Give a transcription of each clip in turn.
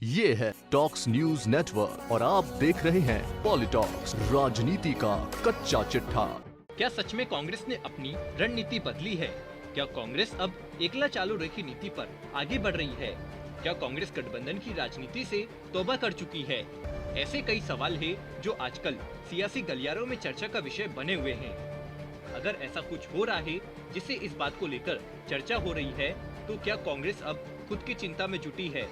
ये है talks news network और आप देख रहे हैं पॉलिटॉक्स, राजनीति का कच्चा चिट्ठा। क्या सच में कांग्रेस ने अपनी रणनीति बदली है? क्या कांग्रेस अब एकला चालू रे की नीति पर आगे बढ़ रही है? क्या कांग्रेस गठबंधन की राजनीति से तौबा कर चुकी है? ऐसे कई सवाल हैं जो आजकल सियासी गलियारों में चर्चा का विषय बने हुए हैं। अगर ऐसा कुछ हो रहा है जिससे इस बात को लेकर चर्चा हो रही है, तो क्या कांग्रेस अब खुद की चिंता में जुटी है?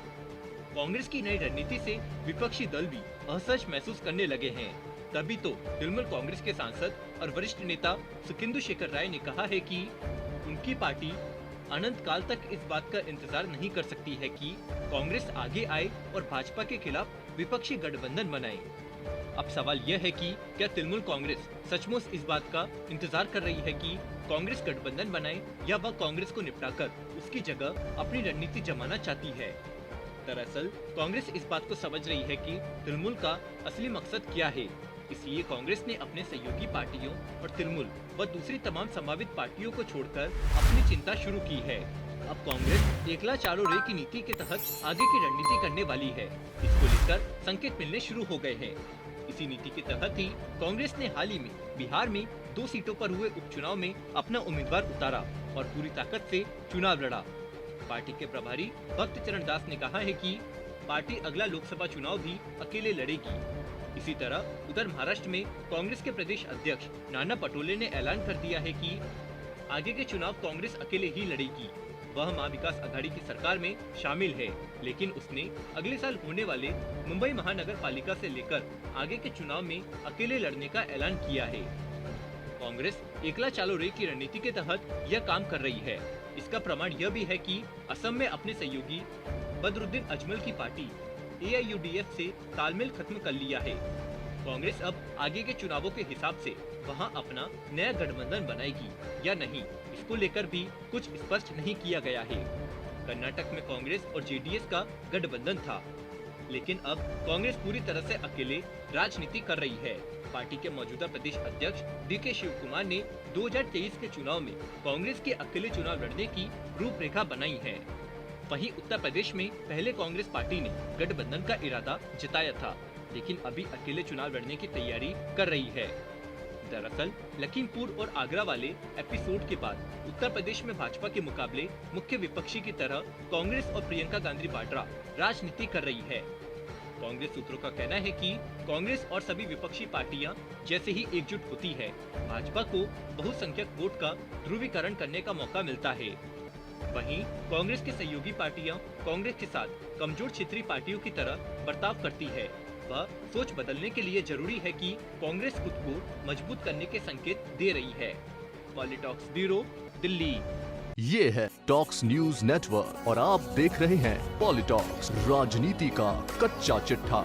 कांग्रेस की नई रणनीति से विपक्षी दल भी असहज महसूस करने लगे हैं। तभी तो तृणमूल कांग्रेस के सांसद और वरिष्ठ नेता सुखेंदु शेखर राय ने कहा है कि उनकी पार्टी अनंत काल तक इस बात का इंतजार नहीं कर सकती है कि कांग्रेस आगे आए और भाजपा के खिलाफ विपक्षी गठबंधन बनाए। अब सवाल यह है कि क्या तृणमूल कांग्रेस सचमुच इस बात का इंतजार कर रही है कि कांग्रेस गठबंधन बनाए, या वह कांग्रेस को निपटाकर उसकी जगह अपनी रणनीति जमाना चाहती है? दरअसल कांग्रेस इस बात को समझ रही है कि तृणमूल का असली मकसद क्या है। इसलिए कांग्रेस ने अपने सहयोगी पार्टियों और तृणमूल व दूसरी तमाम संभावित पार्टियों को छोड़कर अपनी चिंता शुरू की है। अब कांग्रेस एकला चालो रे की नीति के तहत आगे की रणनीति करने वाली है। इसको लेकर संकेत मिलने शुरू हो गए हैं। इसी नीति के तहत ही कांग्रेस ने हाल ही में बिहार में 2 सीटों पर हुए उपचुनाव में अपना उम्मीदवार उतारा और पूरी ताकत से चुनाव लड़ा। पार्टी के प्रभारी भक्त चरण दास ने कहा है कि पार्टी अगला लोकसभा चुनाव भी अकेले लड़ेगी। इसी तरह उधर महाराष्ट्र में कांग्रेस के प्रदेश अध्यक्ष नाना पटोले ने ऐलान कर दिया है कि आगे के चुनाव कांग्रेस अकेले ही लड़ेगी। वह महाविकास आघाड़ी की सरकार में शामिल है, लेकिन उसने अगले साल होने वाले मुंबई महानगर पालिका से लेकर आगे के चुनाव में अकेले लड़ने का ऐलान किया है। कांग्रेस एकला चालो रे की रणनीति के तहत यह काम कर रही है। इसका प्रमाण यह भी है कि असम में अपने सहयोगी बदरुद्दीन अजमल की पार्टी AIUDF से तालमेल खत्म कर लिया है। कांग्रेस अब आगे के चुनावों के हिसाब से वहां अपना नया गठबंधन बनाएगी या नहीं, इसको लेकर भी कुछ स्पष्ट नहीं किया गया है। कर्नाटक में कांग्रेस और JDS का गठबंधन था, लेकिन अब कांग्रेस पूरी तरह से अकेले राजनीति कर रही है। पार्टी के मौजूदा प्रदेश अध्यक्ष DK शिव कुमार ने 2023 के चुनाव में कांग्रेस के अकेले चुनाव लड़ने की रूपरेखा बनाई है। वहीं उत्तर प्रदेश में पहले कांग्रेस पार्टी ने गठबंधन का इरादा जताया था, लेकिन अभी अकेले चुनाव लड़ने की तैयारी कर रही है। दरअसल लखीमपुर और आगरा वाले एपिसोड के बाद उत्तर प्रदेश में भाजपा के मुकाबले मुख्य विपक्षी की तरह कांग्रेस और प्रियंका गांधी वाड्रा राजनीति कर रही है। कांग्रेस सूत्रों का कहना है कि कांग्रेस और सभी विपक्षी पार्टियां जैसे ही एकजुट होती है, भाजपा को बहुसंख्यक वोट का ध्रुवीकरण करने का मौका मिलता है। वहीं कांग्रेस की सहयोगी पार्टियां कांग्रेस के साथ कमजोर क्षेत्रीय पार्टियों की तरह बर्ताव करती है। वह सोच बदलने के लिए जरूरी है कि कांग्रेस खुद को मजबूत करने के संकेत दे रही है। पॉलिटॉक्स ब्यूरो, दिल्ली। ये है टॉक्स न्यूज नेटवर्क और आप देख रहे हैं पॉलिटॉक्स, राजनीति का कच्चा चिट्ठा।